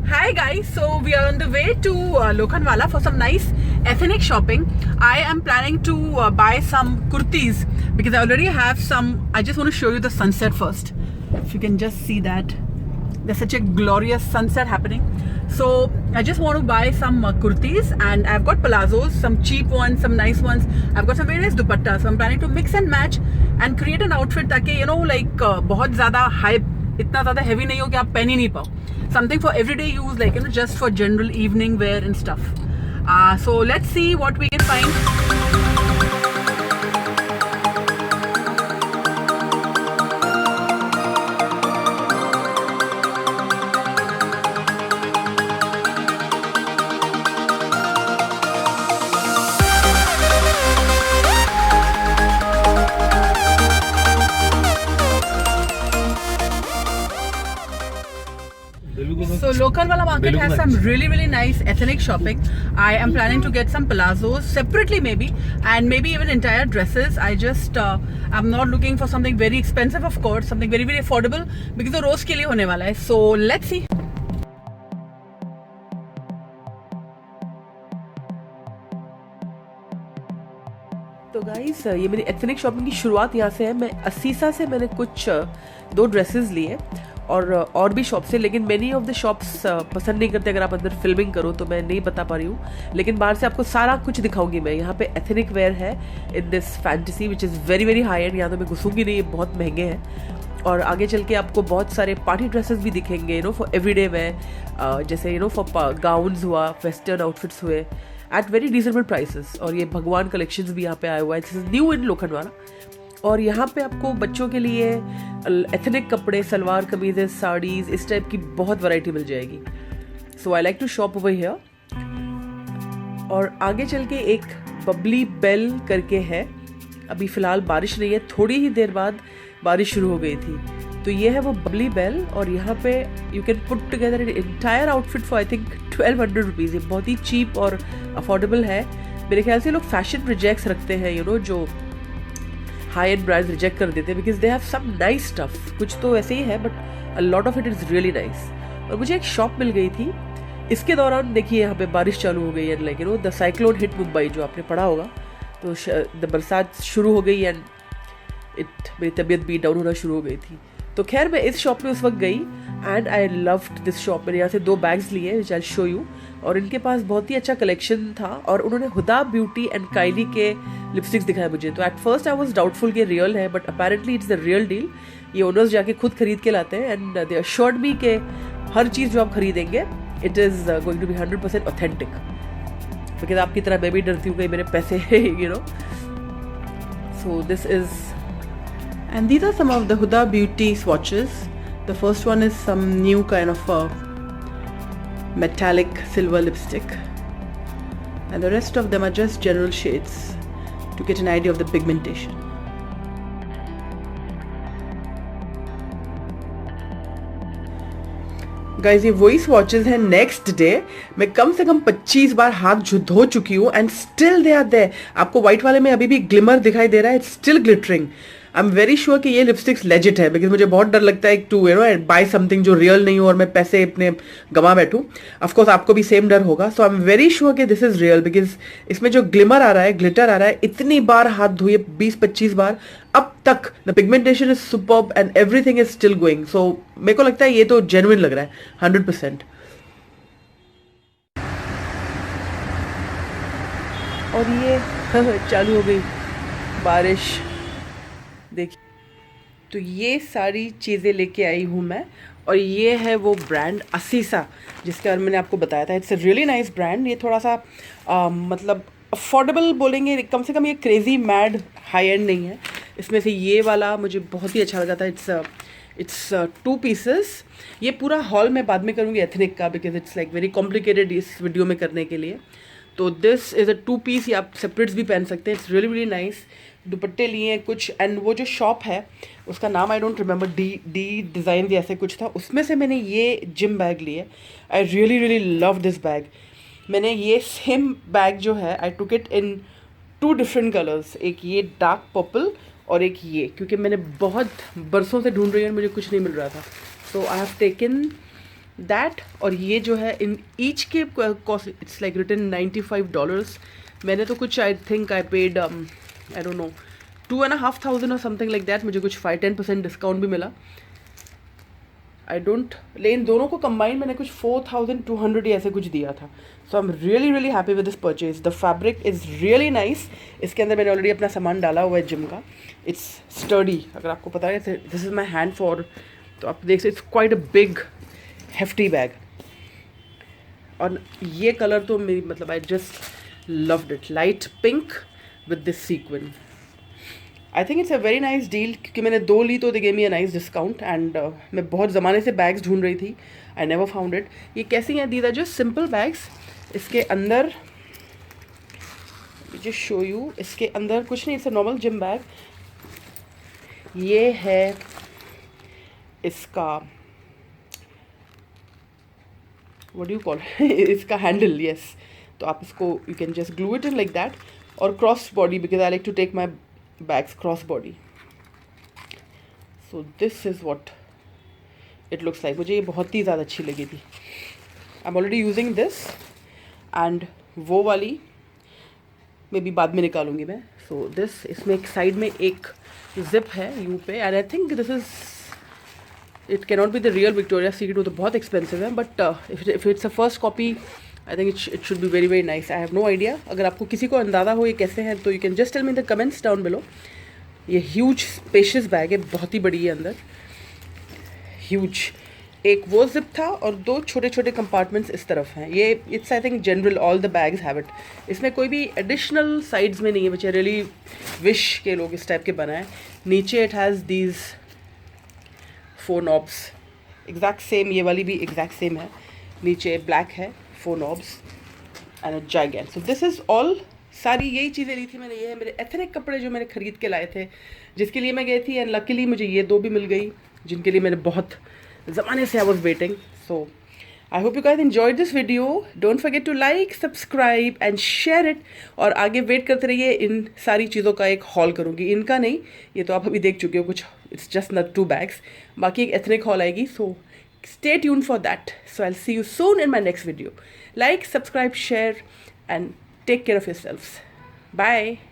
Hi guys, so we are on the way to Lokhandwala for some nice ethnic shopping. I am planning to buy some kurtis because I already have some. I just want to show you the sunset first. If you can just see that. There's such a glorious sunset happening. So I just want to buy some kurtis, and I've got palazzos, some cheap ones, some nice ones. I've got some very nice dupattas. So I'm planning to mix and match and create an outfit ताकि बहुत ज़्यादा hype, इतना ज़्यादा heavy नहीं हो कि आप पहन ही नहीं पाओ. Something for everyday use, just for general evening wear and stuff. So let's see what we can find. So Lokhandwala market has some really nice ethnic shopping. I am planning to get some palazzos separately maybe, and maybe even entire dresses. I just I'm not looking for something very expensive, of course, something very affordable because the रोज के लिए होने वाला है. So let's see. तो guys ये मेरी ethnic shopping की शुरुआत यहाँ से है. मैं असीसा से मैंने कुछ 2 ड्रेसेस लिए और भी शॉप से, लेकिन मेनी ऑफ द शॉप्स पसंद नहीं करते अगर आप अंदर फिल्मिंग करो, तो मैं नहीं बता पा रही हूँ. लेकिन बाहर से आपको सारा कुछ दिखाऊंगी मैं. यहाँ पे एथनिक वेयर है in this fantasy which is very high and. यहाँ तो मैं घुसूंगी नहीं, ये बहुत महंगे हैं. और आगे चल के आपको बहुत सारे पार्टी ड्रेसेस भी दिखेंगे, फॉर एवरीडे वेयर, जैसे फॉर गाउन्स हुआ, वेस्टर्न आउटफिट्स हुए एट वेरी रीजनेबल प्राइसेस. और ये भगवान कलेक्शंस भी यहाँ पे आए हुआ है. This is new in Lokhandwala. और यहाँ पे आपको बच्चों के लिए एथनिक कपड़े, सलवार कमीज़ें, साड़ीज़, इस टाइप की बहुत वैरायटी मिल जाएगी. So I like to shop over here. और आगे चल के एक बबली बेल करके है. अभी फ़िलहाल बारिश नहीं है, थोड़ी ही देर बाद बारिश शुरू हो गई थी. तो ये है वो बबली बेल. और यहाँ पे you can put together an entire outfit for I think 1200 rupees. ये बहुत ही चीप और अफोर्डेबल है. मेरे ख्याल से लोग फैशन प्रोजेक्ट्स रखते हैं, जो हाई एंड ब्रांड्स रिजेक्ट कर देते हैं because they have some nice stuff. कुछ तो ऐसे ही है but a lot of it is really nice. और मुझे एक शॉप मिल गई थी. इसके दौरान देखिए यहाँ पे बारिश चालू हो गई and the cyclone hit Mumbai, जो आपने पढ़ा होगा. तो बरसात शुरू हो गई एंड मेरी तबीयत भी डाउन होना शुरू हो गई थी. तो खैर मैं इस शॉप में उस वक्त गई and I loved this shop. मैंने यहाँ से 2 बैग्स लिए विच आई शो यू. और इनके पास बहुत ही अच्छा कलेक्शन था. और उन्होंने हुदा ब्यूटी एंड काइली के लिपस्टिक्स दिखाए मुझे. तो at first I was doubtful कि रियल है, but apparently it's the real deal. ये ओनर्स जाके खुद खरीद के लाते हैं एंड दे अश्योर्ड मी कि हर चीज़ जो आप खरीदेंगे it is going to be 100% authentic. Because आपकी तरह मैं भी डरती हूँ कहीं मेरे पैसे So this is, and these are some of the Huda Beauty swatches. The first one is some new kind of metallic silver lipstick, and the rest of them are just general shades to get an idea of the pigmentation. Guys ये वही swatches हैं. Next day मैं कम से कम 25 बार हाथ धो चुकी हूँ and still they are there. आपको व्हाइट वाले में अभी भी ग्लिमर दिखाई दे रहा है. It's still glittering. I am very sure कि ये लिपस्टिक्स लेजिट है बिकॉज मुझे बहुत डर लगता है टू बाय समथिंग जो रियल नहीं हो और मैं पैसे अपने गंवा बैठूं. ऑफकोर्स आपको भी सेम डर होगा. सो आई एम वेरी श्योर कि दिस इज रियल बिकॉज इसमें जो ग्लिमर आ रहा है, ग्लिटर आ रहा है, इतनी बार हाथ धोए, 20-25 बार, अब तक the pigmentation is superb and everything is still going. So मेरे को लगता है ये तो जेन्युइन लग रहा है 100%. और ये चालू हो गई बारिश. देखिए, तो ये सारी चीज़ें लेके आई हूँ मैं. और ये है वो ब्रांड असीसा जिसके बारे में मैंने आपको बताया था. It's a really nice brand. ये थोड़ा सा मतलब अफोर्डेबल बोलेंगे, कम से कम ये क्रेजी मैड हाई एंड नहीं है. इसमें से ये वाला मुझे बहुत ही अच्छा लगा था. It's 2 pieces. ये पूरा हॉल मैं बाद में करूँगी एथनिक का because it's like very complicated इस वीडियो में करने के लिए. तो दिस इज़ अ 2 पीस. ये आप सेपरेट्स भी पहन सकते हैं. It's really nice. दुपट्टे लिए हैं कुछ. एंड वो जो शॉप है उसका नाम I don't remember, D design भी ऐसे कुछ था. उसमें से मैंने ये जिम बैग लिए. I really love this bag. मैंने ये सेम बैग जो है I took it in 2 different colours. एक ये डार्क पर्पल और एक ये, क्योंकि मैंने बहुत बरसों से ढूंढ रही हूँ, मुझे कुछ नहीं मिल रहा था. So I have taken that और ये जो है इन ईच के कॉस्ट इट्स लाइक रिटन $95. मैंने तो कुछ I think I paid I don't know 2,500 और समथिंग लाइक दैट. मुझे कुछ 5-10% डिस्काउंट भी मिला. आई डोंट, लेकिन दोनों को कंबाइन मैंने कुछ 4,200 या ऐसे कुछ दिया था. So I am really really happy with this purchase. The fabric is really nice. इसके अंदर मैंने ऑलरेडी अपना सामान डाला हुआ है जिम का. It's study. अगर आपको पता है this is my hand for, तो आप देख सकते it's quite a big hefty bag. और ये कलर तो मेरी मतलब I just loved it. Light pink with this sequence. I think it's a very nice deal क्योंकि मैंने 2 ली तो they gave me a nice discount. And मैं बहुत ज़माने से बैग्स ढूंढ रही थी. I never found it. ये कैसी हैं? These are just simple bags. इसके अंदर जस्ट शो यू, इसके अंदर कुछ नहीं. It's a normal gym bag. ये है इसका what do you call इसका हैंडल. यस, तो आप इसको you can just glue it in like that. और cross body because I like to take my bags cross body. So this is what it looks like. मुझे ये बहुत ही ज़्यादा अच्छी लगी थी. I am already using this. And वो वाली मे बी बाद में निकालूंगी मैं. सो दिस, इसमें एक साइड में एक जिप है यू पे. And I think this is, it cannot be the real Victoria's Secret, वो तो बहुत expensive है. but if it's a first copy I think it should be very very nice. I have no idea. अगर आपको किसी को अंदाज़ा हो ये कैसे हैं तो you can just tell me in the comments down below. ये huge spacious bag है, बहुत ही बड़ी है अंदर. huge. एक वो जिप था और 2 छोटे छोटे कंपार्टमेंट्स इस तरफ हैं. ये it's I think general all the bags have it. इसमें कोई भी एडिशनल साइड्स में नहीं है, बच्चे रियली विश के लोग इस टाइप के बनाए. नीचे it has these 4 knobs. Exact same, ये वाली भी एग्जैक्ट सेम है. नीचे ब्लैक है, 4 knobs and a giant. So this is all. सारी यही चीज़ें ली थी मैंने. ये है मेरे एथनिक कपड़े जो मैंने खरीद के लाए थे, जिसके लिए मैं गई थी. एंड लकीली मुझे ये 2 भी मिल गई जिनके लिए मैंने बहुत ज़माने से I was waiting. So I hope you guys enjoyed this video. Don't forget to like, subscribe and share it. और आगे वेट करते रहिए. इन सारी चीज़ों का एक हॉल करूँगी. इनका नहीं, ये तो आप अभी देख चुके हो कुछ. It's just not 2 bags. बाकी एक एथनिक हॉल आएगी. सो stay tuned for that. So I'll see you soon in my next video. Like, subscribe, share and take care of yourselves. Bye.